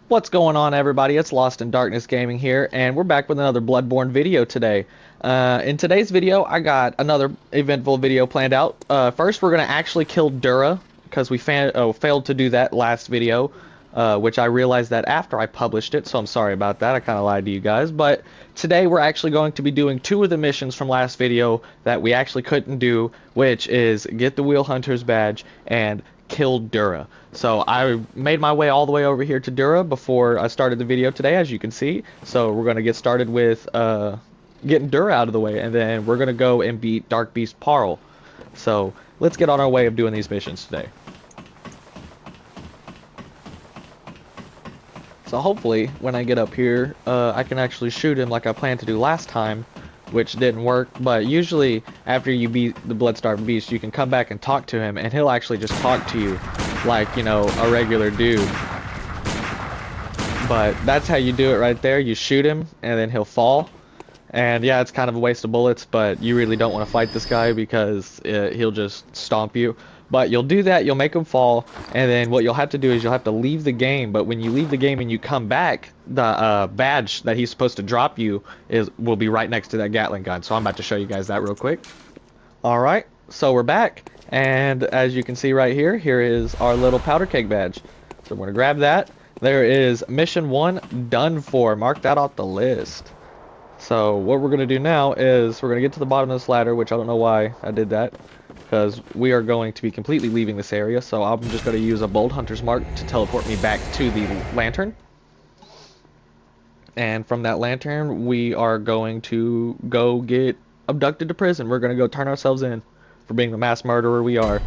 What's going on, everybody? It's Lost in Darkness Gaming here, and we're back with another Bloodborne video today. In today's video, I got another eventful video planned out. First, we're going to actually kill Dura, because we failed to do that last video, which I realized that after I published it, so I'm sorry about that. I kind of lied to you guys. But today, we're actually going to be doing two of the missions from last video that we actually couldn't do, which is get the Wheel Hunter's badge and kill Dura. So I made my way all the way over here to Dura before I started the video today, as you can see. So we're going to get started with getting Dura out of the way, and then we're going to go and beat Dark Beast Parl. So let's get on our way of doing these missions today. So hopefully when I get up here, I can actually shoot him like I planned to do last time, which didn't work. But usually after you beat the Bloodstarved Beast, you can come back and talk to him, and he'll actually just talk to you like, you know, a regular dude. But that's how you do it right there. You shoot him and then he'll fall. And yeah, it's kind of a waste of bullets, but you really don't want to fight this guy because he'll just stomp you. But you'll do that, you'll make him fall, and then what you'll have to do is you'll have to leave the game. But when you leave the game and you come back, the badge that he's supposed to drop you will be right next to that Gatling gun. So I'm about to show you guys that real quick. Alright, so we're back, and as you can see right here, here is our little powder keg badge. So we're going to grab that. There is mission 1 done for. Mark that off the list. So what we're going to do now is we're going to get to the bottom of this ladder, which I don't know why I did that, because we are going to be completely leaving this area. So I'm just going to use a bold hunter's mark to teleport me back to the lantern. And from that lantern, we are going to go get abducted to prison. We're going to go turn ourselves in for being the mass murderer we are.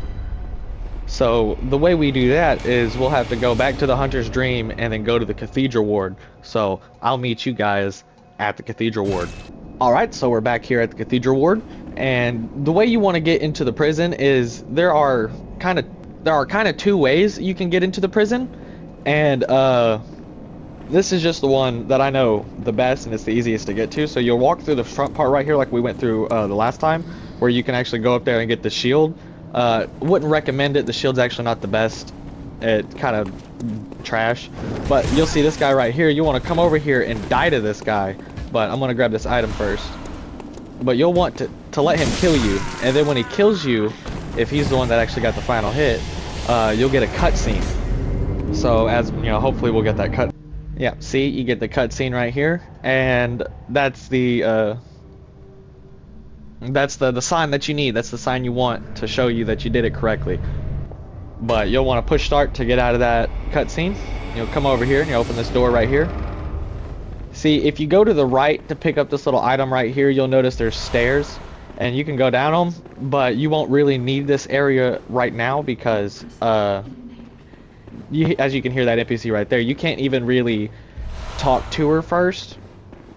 So the way we do that is we'll have to go back to the Hunter's Dream and then go to the Cathedral Ward. So I'll meet you guys at the Cathedral Ward. Alright, so we're back here at the Cathedral Ward, and the way you want to get into the prison is there are kind of two ways you can get into the prison, and this is just the one that I know the best, and it's the easiest to get to. So you'll walk through the front part right here like we went through the last time, where you can actually go up there and get the shield. Wouldn't recommend it. The shield's actually not the best. It kind of trash. But you'll see this guy right here. You want to come over here and die to this guy. But I'm going to grab this item first. But you'll want to let him kill you. And then when he kills you, if he's the one that actually got the final hit, you'll get a cutscene. So as you know, hopefully we'll get that cut. Yeah, see, you get the cutscene right here, and that's the sign that you need. That's the sign you want to show you that you did it correctly. But you'll want to push start to get out of that cutscene. You'll come over here and you open this door right here. See, if you go to the right to pick up this little item right here, you'll notice there's stairs, and you can go down them, but you won't really need this area right now because as you can hear that NPC right there, you can't even really talk to her first,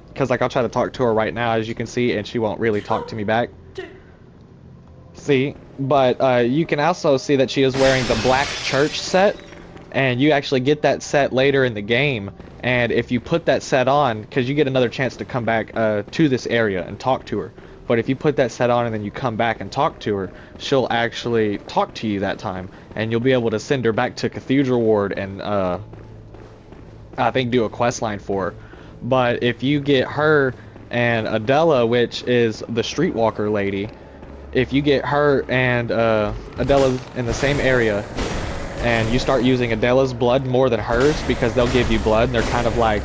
because like I'll try to talk to her right now, as you can see, and she won't really talk to me back. See, but you can also see that she is wearing the black church set, and you actually get that set later in the game. And if you put that set on, because you get another chance to come back to this area and talk to her, but if you put that set on and then you come back and talk to her, she'll actually talk to you that time, and you'll be able to send her back to Cathedral Ward and I think do a quest line for her. But if you get her and Adela, which is the streetwalker lady, if you get her and Adela in the same area, and you start using Adela's blood more than hers, because they'll give you blood, and they're kind of like,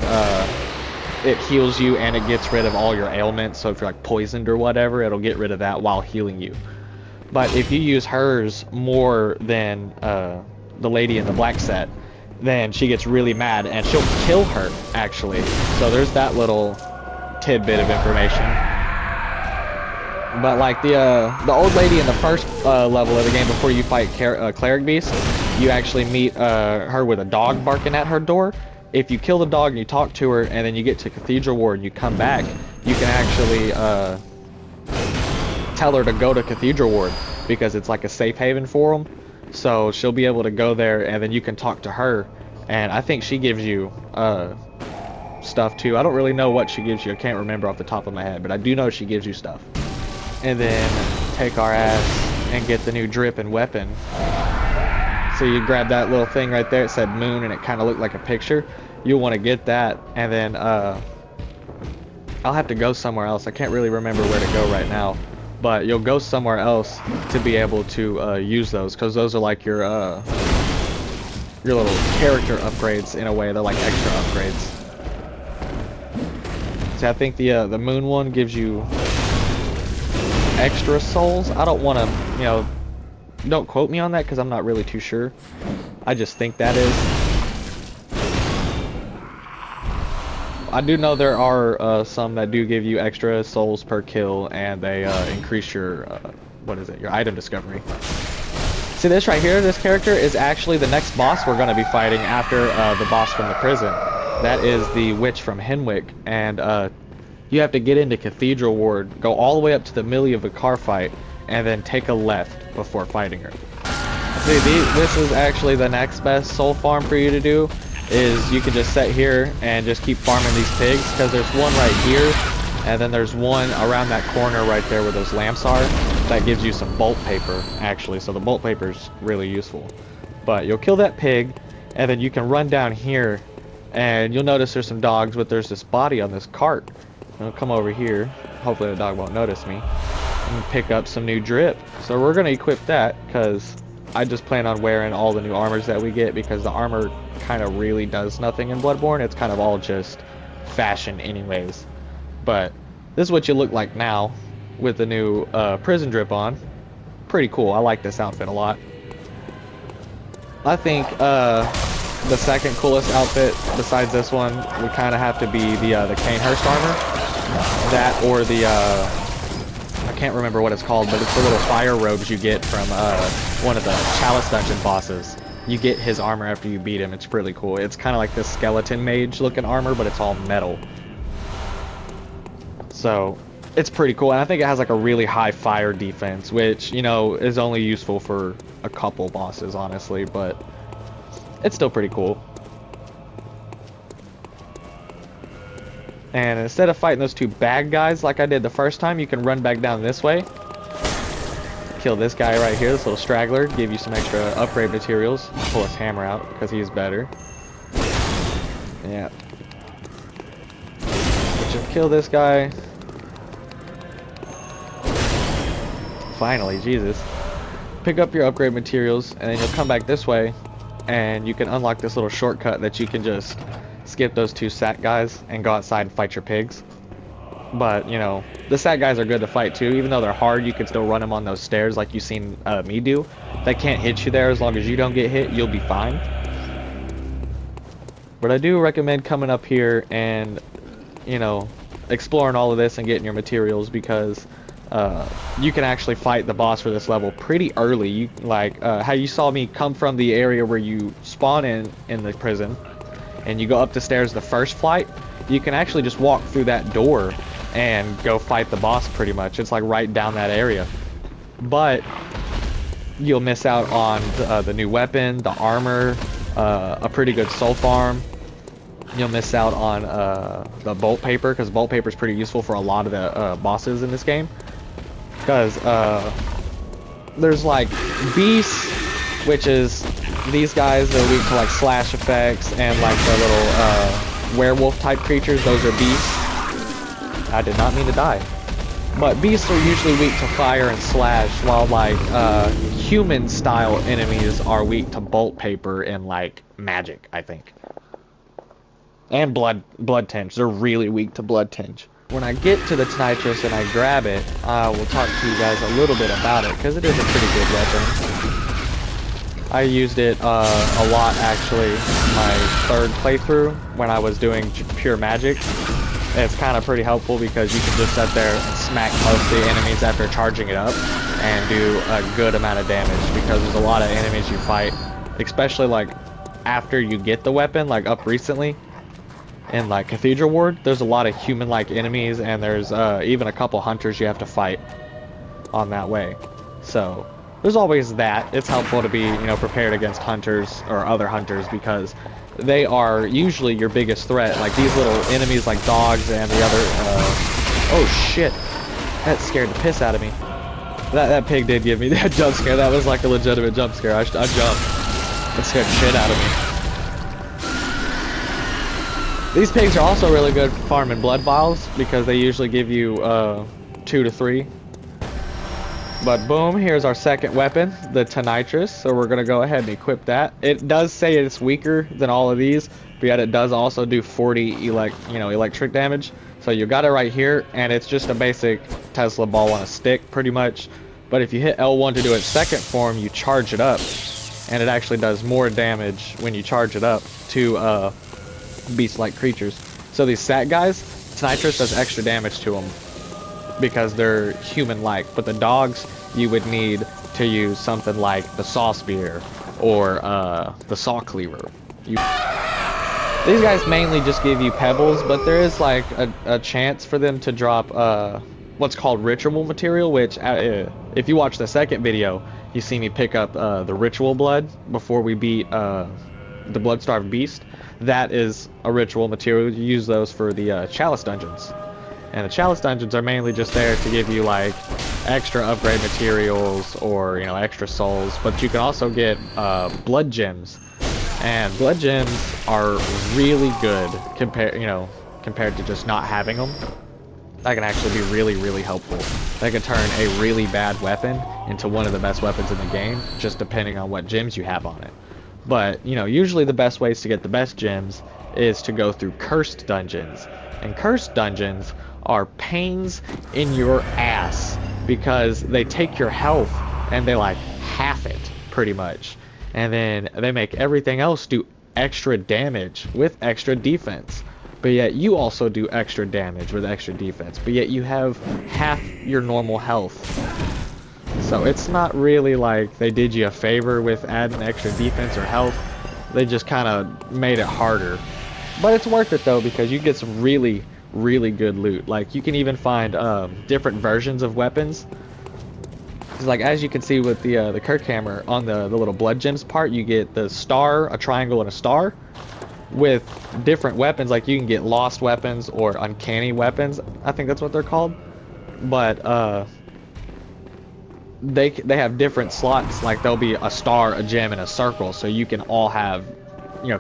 it heals you and it gets rid of all your ailments. So if you're like poisoned or whatever, it'll get rid of that while healing you. But if you use hers more than the lady in the black set, then she gets really mad and she'll kill her, actually. So there's that little tidbit of information. But like the old lady in the first level of the game, before you fight Cleric Beast, you actually meet her with a dog barking at her door. If you kill the dog and you talk to her, and then you get to Cathedral Ward and you come back, you can actually tell her to go to Cathedral Ward, because it's like a safe haven for them. So she'll be able to go there, and then you can talk to her, and I think she gives you stuff too. I don't really know what she gives you. I can't remember off the top of my head, but I do know she gives you stuff. And then take our ass and get the new drip and weapon. So you grab that little thing right there. It said moon, and it kind of looked like a picture. You'll want to get that, and then I'll have to go somewhere else. I can't really remember where to go right now, but you'll go somewhere else to be able to use those, because those are like your little character upgrades in a way. They're like extra upgrades. See, I think the moon one gives you extra souls. I don't want to, you know, don't quote me on that because I'm not really too sure. I just think that is. I do know there are some that do give you extra souls per kill, and they increase your what is it? Your item discovery. See this right here? This character is actually the next boss we're going to be fighting after the boss from the prison. That is the witch from Henwick, and you have to get into Cathedral Ward, go all the way up to the middle of a car fight, and then take a left before fighting her. See, this is actually the next best soul farm for you to do. Is you can just sit here and just keep farming these pigs, because there's one right here, and then there's one around that corner right there where those lamps are. That gives you some bolt paper, actually, so the bolt paper is really useful. But you'll kill that pig, and then you can run down here, and you'll notice there's some dogs, but there's this body on this cart. I'll come over here. Hopefully the dog won't notice me. And pick up some new drip. So we're going to equip that, because I just plan on wearing all the new armors that we get, because the armor kind of really does nothing in Bloodborne. It's kind of all just fashion anyways. But this is what you look like now with the new prison drip on. Pretty cool. I like this outfit a lot. I think the second coolest outfit besides this one would kind of have to be the Canehurst armor. That or the I can't remember what it's called, but it's the little fire robes you get from one of the Chalice Dungeon bosses. You get his armor after you beat him. It's really cool. It's kind of like this skeleton mage looking armor, but it's all metal. So it's pretty cool, and I think it has like a really high fire defense, which, you know, is only useful for a couple bosses, honestly, but it's still pretty cool. And instead of fighting those two bad guys like I did the first time, you can run back down this way. Kill this guy right here, this little straggler, give you some extra upgrade materials. Pull his hammer out, because he's better. Yeah. But you kill this guy. Finally, Jesus. Pick up your upgrade materials, and then you'll come back this way, and you can unlock this little shortcut that you can just skip those two sat guys and go outside and fight your pigs. But, you know, the sat guys are good to fight too. Even though they're hard, you can still run them on those stairs like you've seen me do. They can't hit you there. As long as you don't get hit, you'll be fine. But I do recommend coming up here and, you know, exploring all of this and getting your materials, because you can actually fight the boss for this level pretty early. You, like how you saw me come from the area where you spawn in the prison, and you go up the stairs the first flight, you can actually just walk through that door and go fight the boss pretty much. It's like right down that area. But you'll miss out on the new weapon, the armor, a pretty good soul farm. You'll miss out on the bolt paper, because bolt paper is pretty useful for a lot of the bosses in this game. Because there's like beasts, which is these guys that are weak to like slash effects, and like the little werewolf type creatures. Those are beasts. I did not mean to die. But beasts are usually weak to fire and slash, while like human style enemies are weak to bolt paper and like magic, I think. And blood tinge. They're really weak to blood tinge. When I get to the Tonitrus and I grab it, I will talk to you guys a little bit about it, because it is a pretty good weapon. I used it a lot, actually, my third playthrough when I was doing pure magic. It's kind of pretty helpful, because you can just sit there and smack most of the enemies after charging it up and do a good amount of damage, because there's a lot of enemies you fight, especially like after you get the weapon, like up recently. In like Cathedral Ward, there's a lot of human-like enemies, and there's even a couple hunters you have to fight on that way. So there's always that. It's helpful to be, you know, prepared against hunters or other hunters, because they are usually your biggest threat. Like these little enemies like dogs and the other oh shit, that scared the piss out of me. That pig did give me that jump scare. That was like a legitimate jump scare. I jumped. That scared the shit out of me. These pigs are also really good for farming blood vials because they usually give you 2 to 3. But boom, here's our second weapon, the Tonitrus. So we're gonna go ahead and equip that. It does say it's weaker than all of these, but yet it does also do 40 electric damage. So you got it right here, and it's just a basic Tesla ball on a stick, pretty much. But if you hit L1 to do its second form, you charge it up, and it actually does more damage when you charge it up to beast-like creatures. So these sat guys, Tonitrus does extra damage to them because they're human-like, but the dogs you would need to use something like the saw spear or the saw cleaver. These guys mainly just give you pebbles, but there is like a chance for them to drop what's called ritual material, which if you watch the second video, you see me pick up the ritual blood before we beat the blood-starved beast. That is a ritual material. You use those for the chalice dungeons. And the chalice dungeons are mainly just there to give you like extra upgrade materials or extra souls, but you can also get blood gems, and blood gems are really good compared to just not having them. That can actually be really helpful. That can turn a really bad weapon into one of the best weapons in the game, just depending on what gems you have on it. But usually the best ways to get the best gems is to go through cursed dungeons, and cursed dungeons are pains in your ass because they take your health and they like half it pretty much, and then they make everything else do extra damage with extra defense, but yet you also do extra damage with extra defense, but yet you have half your normal health. So it's not really like they did you a favor with adding extra defense or health. They just kind of made it harder, but it's worth it though because you get some really good loot. Like you can even find different versions of weapons. Like as you can see with the Kirk hammer on the little blood gems part, you get the star, a triangle, and a star. With different weapons, like you can get lost weapons or uncanny weapons. I think that's what they're called. But they have different slots. Like there'll be a star, a gem, and a circle, so you can all have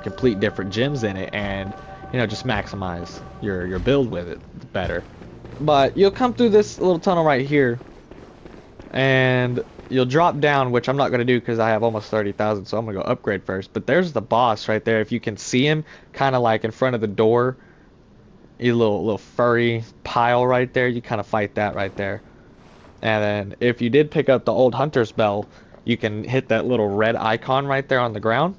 complete different gems in it, and just maximize your build with it better. But you'll come through this little tunnel right here, and you'll drop down, which I'm not going to do because I have almost 30,000, so I'm going to go upgrade first. But there's the boss right there. If you can see him, kind of like in front of the door, a little furry pile right there, you kind of fight that right there. And then if you did pick up the old hunter's bell, you can hit that little red icon right there on the ground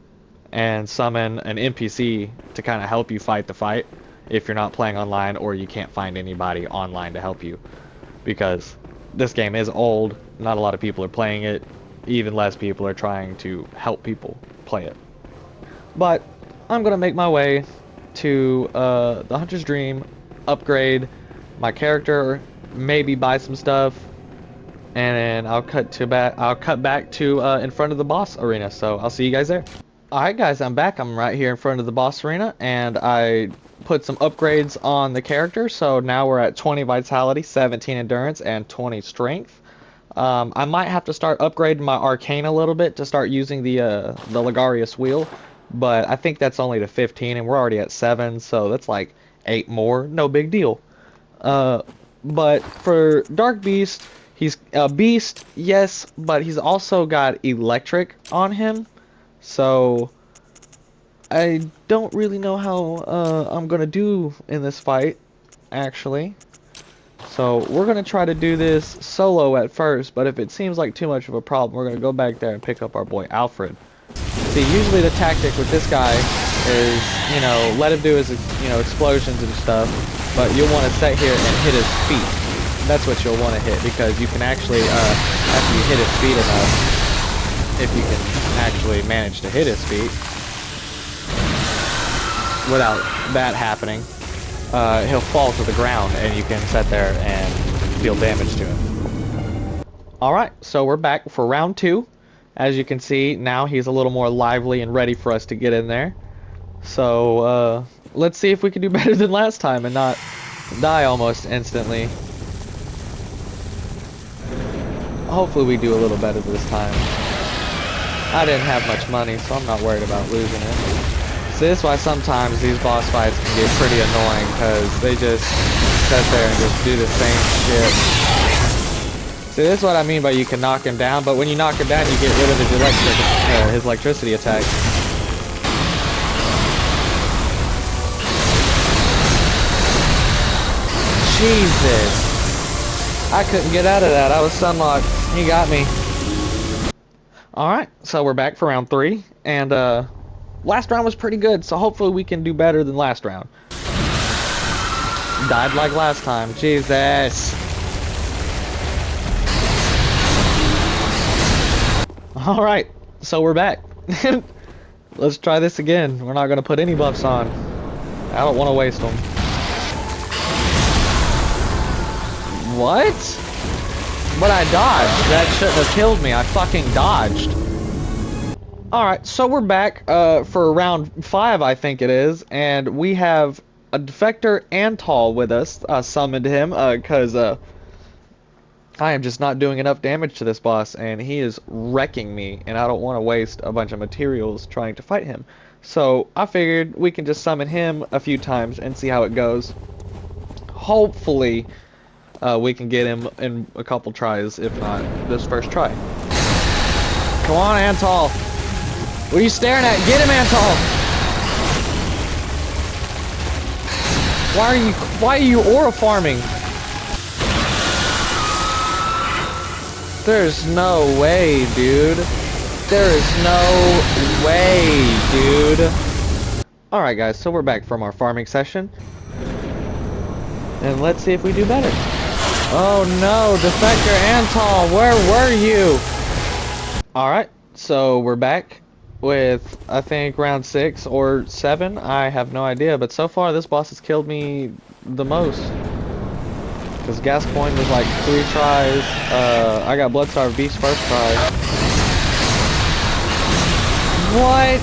and summon an NPC to kind of help you fight the fight if you're not playing online or you can't find anybody online to help you, because this game is old, not a lot of people are playing it, even less people are trying to help people play it. But I'm gonna make my way to the Hunter's Dream, upgrade my character, maybe buy some stuff, and then I'll cut back to in front of the boss arena. So I'll see you guys there. Alright guys, I'm back. I'm right here in front of the boss arena, and I put some upgrades on the character. So now we're at 20 vitality, 17 endurance, and 20 strength. I might have to start upgrading my arcane a little bit to start using the Ligarius wheel, but I think that's only to 15, and we're already at 7, so that's like 8 more. No big deal. But for Dark Beast, he's a beast, yes, but he's also got electric on him. So I don't really know how I'm gonna do in this fight, actually. So we're gonna try to do this solo at first, but if it seems like too much of a problem, we're gonna go back there and pick up our boy Alfred. See, usually the tactic with this guy is, let him do his, explosions and stuff, but you'll want to sit here and hit his feet. That's what you'll want to hit, because you can actually, after you hit his feet enough, if you can actually manage to hit his feet without that happening, he'll fall to the ground and you can sit there and deal damage to him. Alright, so we're back for round 2. As you can see, now he's a little more lively and ready for us to get in there. So let's see if we can do better than last time and not die almost instantly. Hopefully we do a little better this time. I didn't have much money, so I'm not worried about losing it. So this is why sometimes these boss fights can get pretty annoying, because they just sit there and just do the same shit. See, this is what I mean by you can knock him down, but when you knock him down, you get rid of his electricity attack. Jesus. I couldn't get out of that. I was sunlocked. He got me. Alright, so we're back for round 3, and last round was pretty good, so hopefully we can do better than last round. Died like last time. Jesus. Alright, so we're back. Let's try this again. We're not going to put any buffs on. I don't want to waste them. What? But I dodged. That shouldn't have killed me. I fucking dodged. Alright, so we're back for round 5, I think it is. And we have a Defector Antal with us. I summoned him because I am just not doing enough damage to this boss. And he is wrecking me. And I don't want to waste a bunch of materials trying to fight him. So I figured we can just summon him a few times and see how it goes. Hopefully we can get him in a couple tries, if not this first try. Come on, Antal. What are you staring at? Get him, Antal. Why are you aura farming? There's no way, dude. There is no way, dude. Alright guys, so we're back from our farming session. And let's see if we do better. Oh no, Defector Antal, where were you? Alright, so we're back with, I think, round 6 or 7. I have no idea, but so far this boss has killed me the most. Because Gascoigne was like 3 tries. I got Bloodstarved Beast first try. What?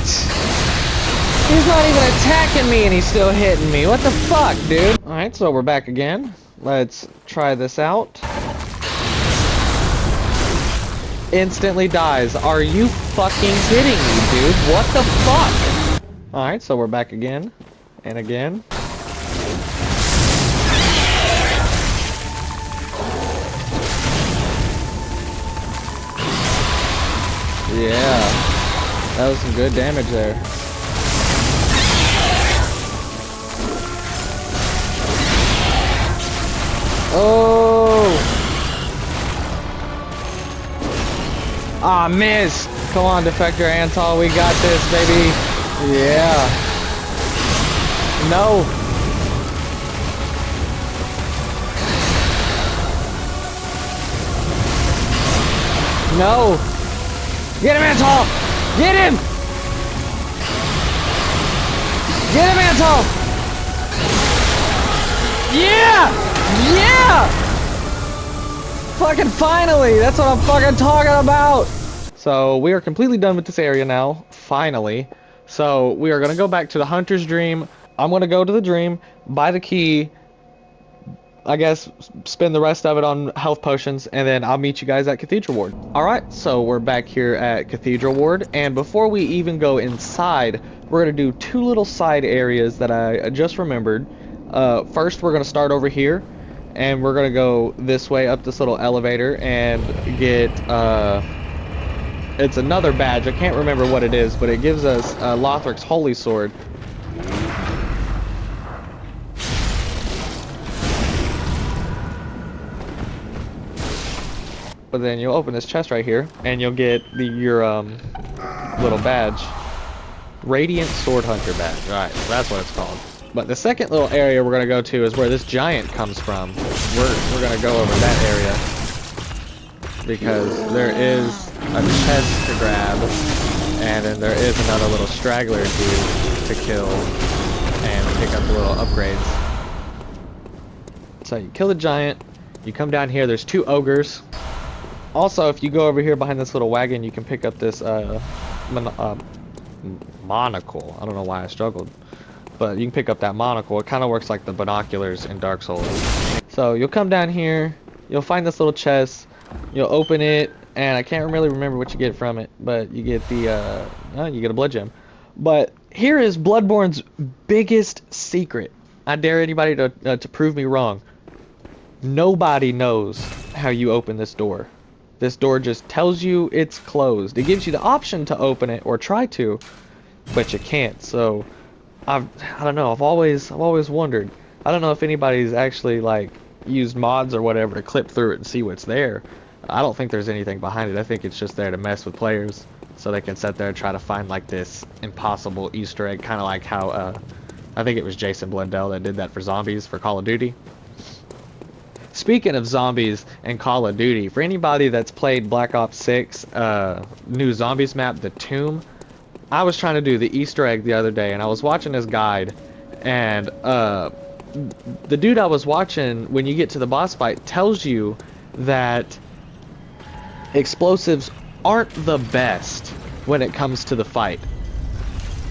He's not even attacking me and he's still hitting me. What the fuck, dude? Alright, so we're back again. Let's try this out. Instantly dies. Are you fucking kidding me, dude? What the fuck? Alright, so we're back again. And again. Yeah. That was some good damage there. Oh! Ah, miss! Come on, Defector Antal, we got this, baby! Yeah! No! No! Get him, Antal! Get him! Get him, Antal! Yeah! Yeah! Fucking finally! That's what I'm fucking talking about! So, we are completely done with this area now. Finally. So, we are gonna go back to the Hunter's Dream. I'm gonna go to the Dream, buy the key, I guess spend the rest of it on health potions, and then I'll meet you guys at Cathedral Ward. Alright, so we're back here at Cathedral Ward, and before we even go inside, we're gonna do 2 little side areas that I just remembered. First, we're gonna start over here. And we're gonna go this way up this little elevator and get it's another badge. I can't remember what it is, but it gives us Lothric's Holy Sword. But then you'll open this chest right here and you'll get your little badge. Radiant Sword Hunter badge. Alright, so that's what it's called. But the second little area we're going to go to is where this giant comes from. We're going to go over that area. Because there is a chest to grab. And then there is another little straggler dude to kill. And pick up the little upgrades. So you kill the giant. You come down here. There's 2 ogres. Also, if you go over here behind this little wagon, you can pick up this monocle. I don't know why I struggled. But you can pick up that monocle. It kind of works like the binoculars in Dark Souls. So you'll come down here, you'll find this little chest, you'll open it, and I can't really remember what you get from it, but you get the you get a blood gem. But here is Bloodborne's biggest secret. I dare anybody to prove me wrong. Nobody knows how you open this door. This door just tells you it's closed. It gives you the option to open it or try to, but you can't. So I don't know. I've always wondered. I don't know if anybody's actually like used mods or whatever to clip through it and see what's there. I don't think there's anything behind it. I think it's just there to mess with players so they can sit there and try to find like this impossible Easter egg, kind of like how I think it was Jason Blundell that did that for zombies for Call of Duty. Speaking of zombies and Call of Duty, for anybody that's played Black Ops 6 new zombies map, The Tomb, I was trying to do the Easter egg the other day, and I was watching this guide, and the dude I was watching, when you get to the boss fight, tells you that explosives aren't the best when it comes to the fight.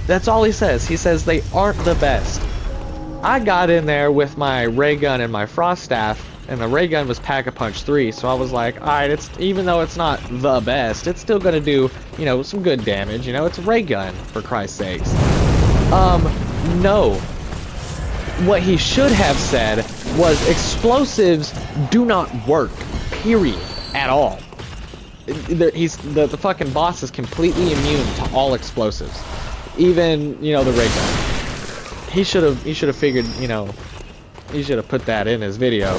That's all he says. He says they aren't the best. I got in there with my ray gun and my frost staff, and the ray gun was Pack-a-Punch 3, so I was like, alright, it's even though it's not the best, it's still gonna do, you know, some good damage. You know, it's a ray gun, for Christ's sakes. No. What he should have said was explosives do not work, period, at all. The fucking boss is completely immune to all explosives, even, you know, the ray gun. He should have figured, you know, he should have put that in his video,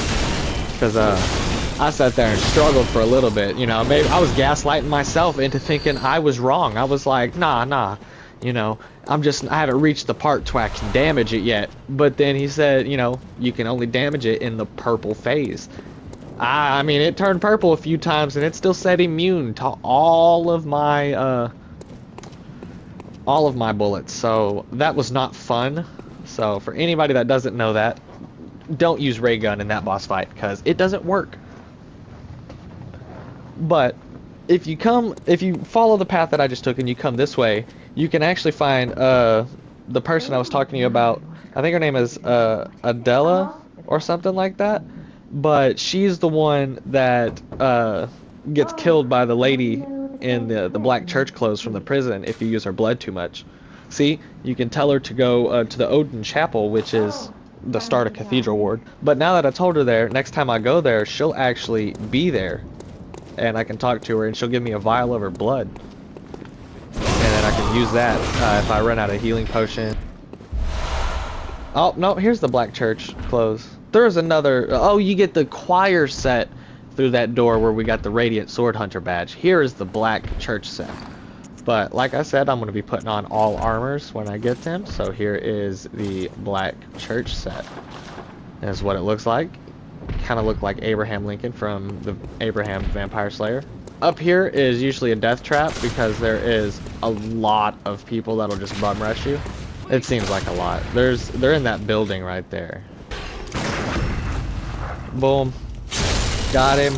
because I sat there and struggled for a little bit. You know, maybe I was gaslighting myself into thinking I was wrong. I was like, nah, you know, I haven't reached the part to I can damage it yet. But then he said, you know, you can only damage it in the purple phase. I mean, it turned purple a few times, and it still said immune to all of my bullets. So that was not fun. So for anybody that doesn't know that, don't use ray gun in that boss fight, because it doesn't work. But if you follow the path that I just took and you come this way, you can actually find the person I was talking to you about. I think her name is Adela or something like that. But she's the one that gets killed by the lady in the black church clothes from the prison if you use her blood too much. See, you can tell her to go to the Odin Chapel, which is the start of Cathedral Ward. But now that I told her there, next time I go there, she'll actually be there, and I can talk to her, and she'll give me a vial of her blood, and then I can use that if I run out of healing potion. Oh no, here's the black church clothes. There's another. Oh, you get the choir set through that door where we got the Radiant Sword Hunter badge. Here is the black church set. But like I said, I'm going to be putting on all armors when I get them. So here is the black church set. That's what it looks like. Kind of look like Abraham Lincoln from the Abraham Vampire Slayer. Up here is usually a death trap because there is a lot of people that'll just bum rush you. It seems like a lot. They're in that building right there. Boom. Got him.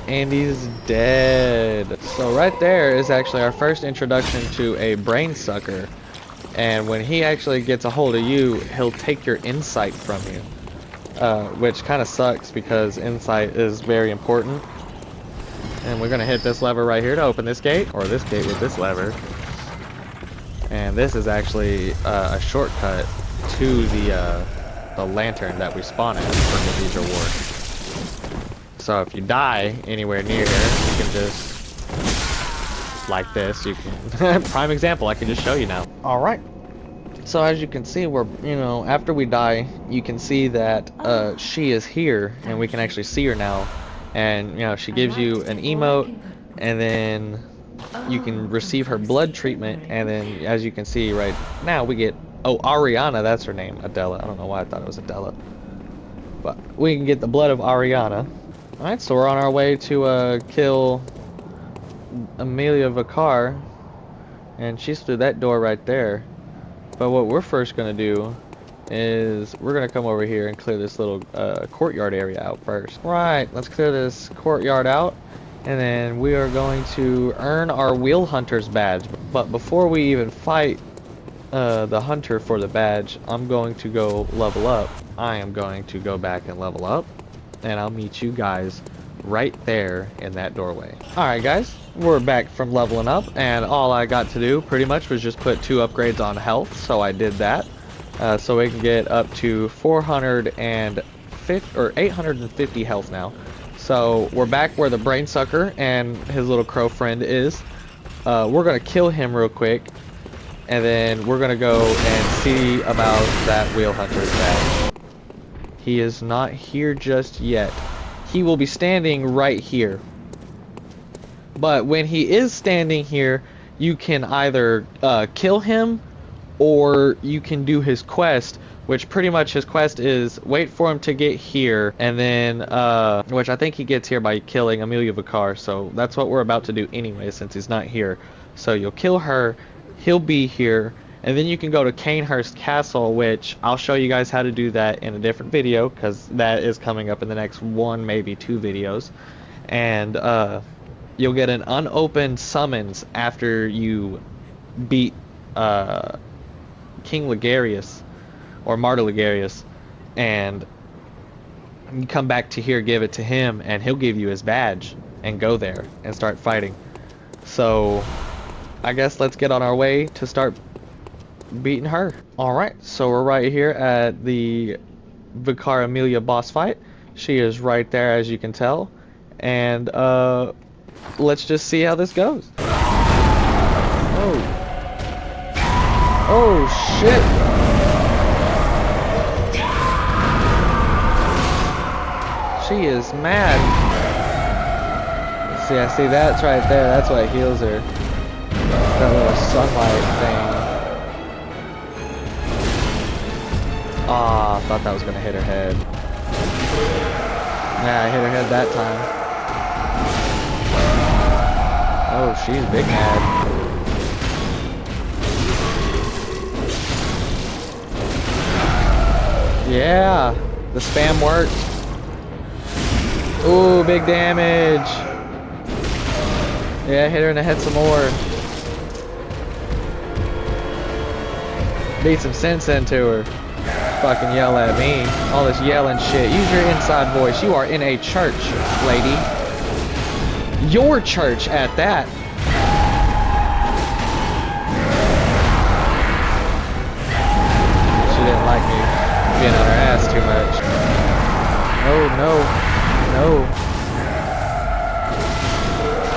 And he's dead. So right there is actually our first introduction to a brain sucker. And when he actually gets a hold of you, he'll take your insight from you. Which kind of sucks because insight is very important. And we're going to hit this lever right here to open this gate. Or this gate with this lever. And this is actually a shortcut to the lantern that we spawn at for Cathedral Ward. So if you die anywhere near here, you can just, like this, you can, prime example, I can just show you now. Alright, so as you can see, we're, you know, after we die, you can see that she is here, and we can actually see her now. And, you know, she gives you an emote, and then you can receive her blood treatment, and then, as you can see right now, we get, oh, Ariana, that's her name, Adela. I don't know why I thought it was Adela. But we can get the blood of Ariana. Alright, so we're on our way to kill Amelia Vicar, and she's through that door right there. But what we're first going to do is we're going to come over here and clear this little courtyard area out first. Right, let's clear this courtyard out, and then we are going to earn our Wheel Hunter's badge. But before we even fight the hunter for the badge, I'm going to go level up. I am going to go back and level up. and I'll meet you guys right there in that doorway. Alright guys, we're back from leveling up, and all I got to do pretty much was just put 2 upgrades on health, so I did that. So we can get up to 450 or 850 health now. So we're back where the brain sucker and his little crow friend is. We're gonna kill him real quick, and then we're gonna go and see about that wheel hunter's badge. He is not here just yet. He will be standing right here. But when he is standing here, you can either kill him, or you can do his quest, which pretty much his quest is wait for him to get here, and then which I think he gets here by killing Amelia Vicar, so that's what we're about to do anyway since he's not here. So you'll kill her, he'll be here, and then you can go to Canehurst Castle, which I'll show you guys how to do that in a different video, because that is coming up in the next 1, maybe 2 videos. And you'll get an unopened summons after you beat King Ligarius, or Martyr Ligarius, and you come back to here, give it to him, and he'll give you his badge, and go there and start fighting. So I guess let's get on our way to start beating her. Alright, so we're right here at the Vicar Amelia boss fight. She is right there, as you can tell, and let's just see how this goes. Oh shit! She is mad. See, I see that's right there. That's what heals her. That little sunlight thing. Ah, I thought that was gonna hit her head. Yeah, I hit her head that time. Oh, she's big mad. Yeah, the spam worked. Ooh, big damage. Yeah, hit her in the head some more. Beat some sense into her. Fucking yell at me. All this yelling shit. Use your inside voice. You are in a church, lady. Your church at that. She didn't like me being on her ass too much. Oh no. No.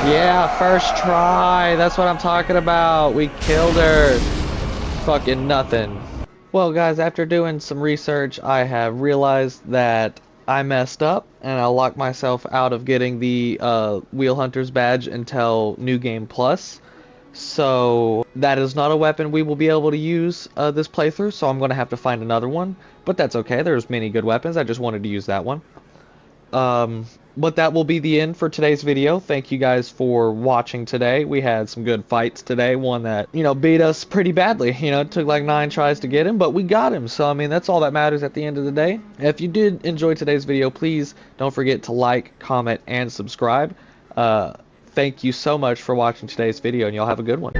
Yeah, first try. That's what I'm talking about. We killed her. Fucking nothing. Well guys, after doing some research, I have realized that I messed up and I locked myself out of getting the Wheel Hunter's badge until New Game Plus. So that is not a weapon we will be able to use this playthrough, so I'm going to have to find another one. But that's okay, there's many good weapons, I just wanted to use that one. But that will be the end for today's video. Thank you guys for watching today. We had some good fights today. One that, you know, beat us pretty badly. You know, it took like 9 tries to get him, but we got him. So, I mean, that's all that matters at the end of the day. If you did enjoy today's video, please don't forget to like, comment, and subscribe. Thank you so much for watching today's video, and y'all have a good one.